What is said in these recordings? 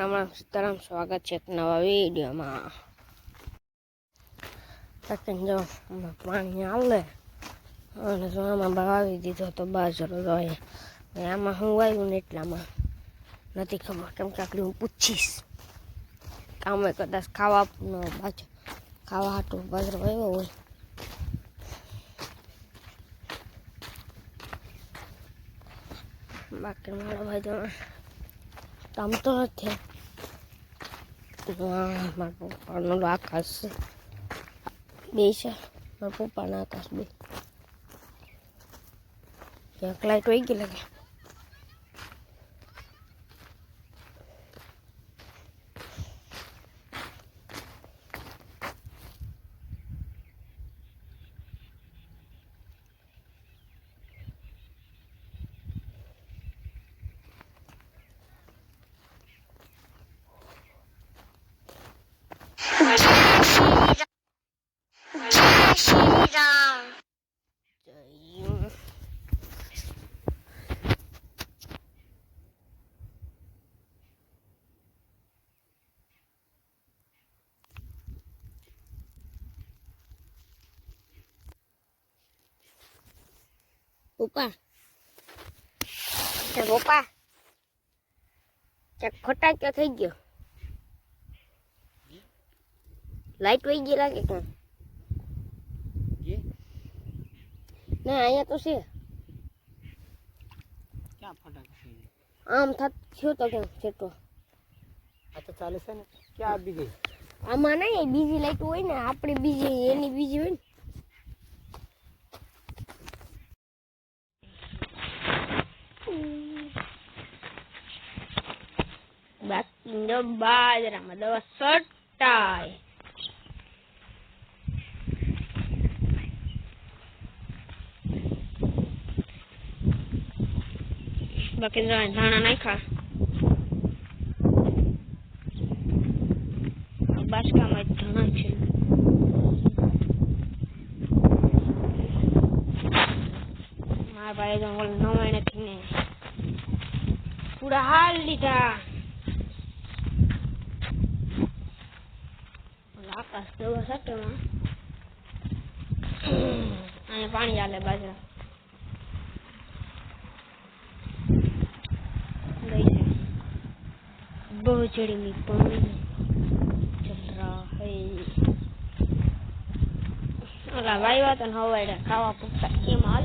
રામ રામ સીતારામ, સ્વાગત છે એક નવા વિડીયોમાં. જો પાણી આવે અને જો આમાં વાવી દીધો તો બાજરો જોઈએ. આમાં હું વાવ્યું ને એટલામાં નથી ખબર, કેમ કે આટલી હું પૂછીશ. કામે કદાચ ખાવાનો ખાવા હાટું બાજરો વાવ્યો હોય. બાકી મારા ભાઈ તો કામ તો નથી. મારા પપ્પાનો આકાશ બે છે, મારા પપ્પાના આકાશ બે. ક્યાંક લાઈટ વહી ગઈ લાગે. પપ્પા ક્યાંક ખોટા ક્યાં થઈ ગયો? લાઈટ વહી ગઈ લાગે ક્યાં? ના અહીંયા તો છે. ક્યાં ફટાક આમ થયો તો ક્યાં છેટો? આ તો ચાલે છે ને. ક્યાં આવી ગઈ? આમાં નહીં, બીજી લાઈટ હોય ને, આપણી બીજી એની બીજી હોય ને. બાકી બાજરામાં દવા સટાય. બાકી ધાણા નાખ્યા. બાસકામાં ધાણા છે. મારા ભાઈ તો નવાઈ નથી ને પૂરા હાલ લીધા. આકાશ દવા સાટમાં અહીંયા પાણી હાલે બાજરા. બહુચડી में पानी चल रहा है. ओला वायवा तो हवाड़े खावा पूछता एम हाल.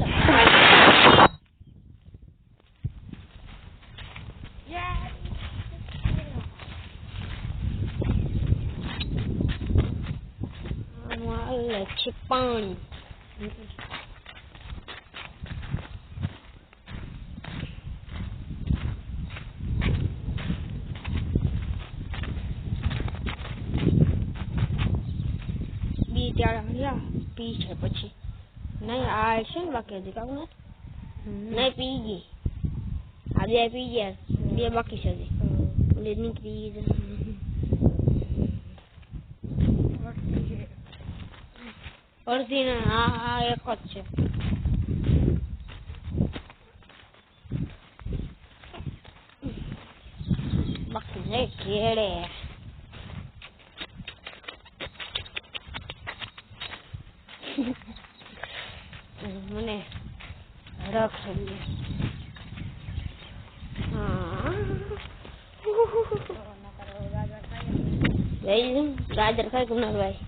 છે પાણી. પી છે પછી નહીં આ છે ને બાકી હજી કામ નહીં પી ગઈ. આ બે પી ગયા, બે બાકી છે હજી. એટલે નીકળી અડધી ને આ એક જ છે. બાકી નહીં ઘેડે. મને રખ ગાજર ખાઈ ગુનાર ભાઈ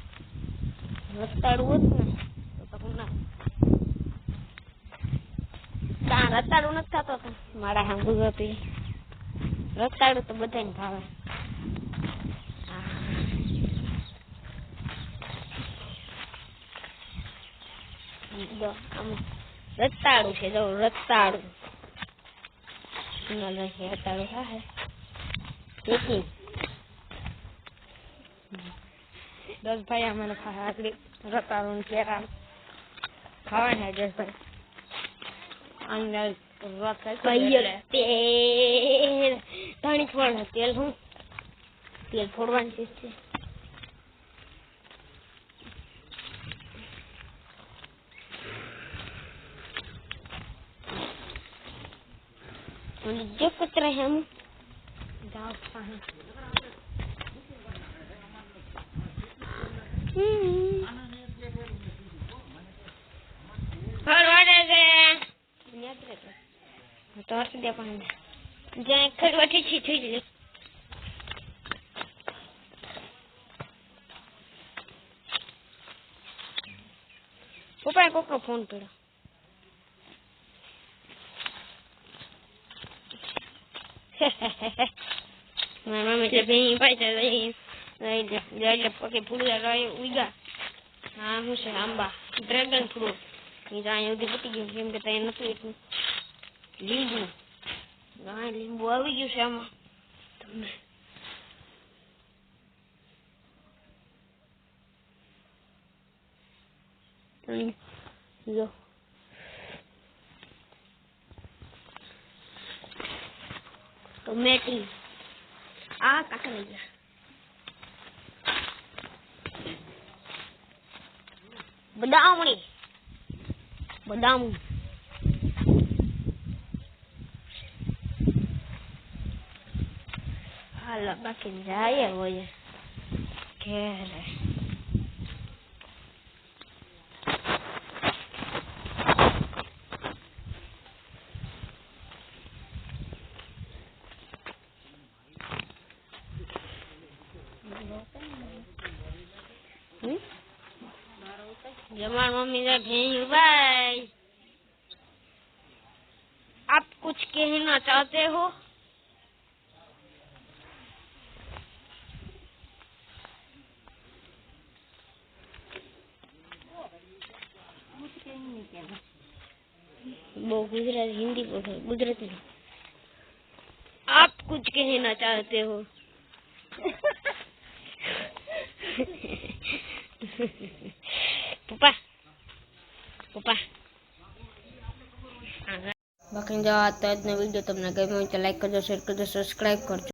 રતાડું હોત ને તો ગુનાર. ત્યાં રતાડું નથી થતો તો મારા હાંગુ હતી. રતાડું તો બધાને ભાવે. રતાડું છે જો રતાડું. રતાડું હા કેટલી 10 ભાઈ અમને આગળ રતાડું કેરા ખાવા ને 10 ભાઈ અંદર તેલ ધાણી ફોડ તેલ હું તેલ ફોડવાની ચીજ છે. जो कुछ रहे हम जाओ ફરવાડે છે તો હસી દે પણ જ્યાં ખરવાટી છે થઈ લે પપ્પાએ કોકનો ફોન કર્યો મારા મમ્મી એટલે ભેઈ પૈસા લઈ એટલે પગે ફૂલ્યા ઉગ્યા હા શું છે આંબા ડ્રેગન ફ્રૂટ એ તો અહીંયા સુધી પતી ગયું કેમ કે ત્યાં નતું એટલું લીંબુ હા લીંબુ આવી ગયું છે આમાં તમને જો ટમેટી આ કાકા લઈ ગયા બદામ હાલો બાકી જાય હોય ઘેરે जमार मम्मी ने भेजी भाई आप कुछ कहना चाहते हो वो गुजराती हिंदी बोलो गुजराती आप कुछ कहना चाहते हो पप्पा पप्पा बाकी जो आता है विडियो तुमने गम्यो तो लाइक करजो शेर करजो सब्सक्राइब करजो।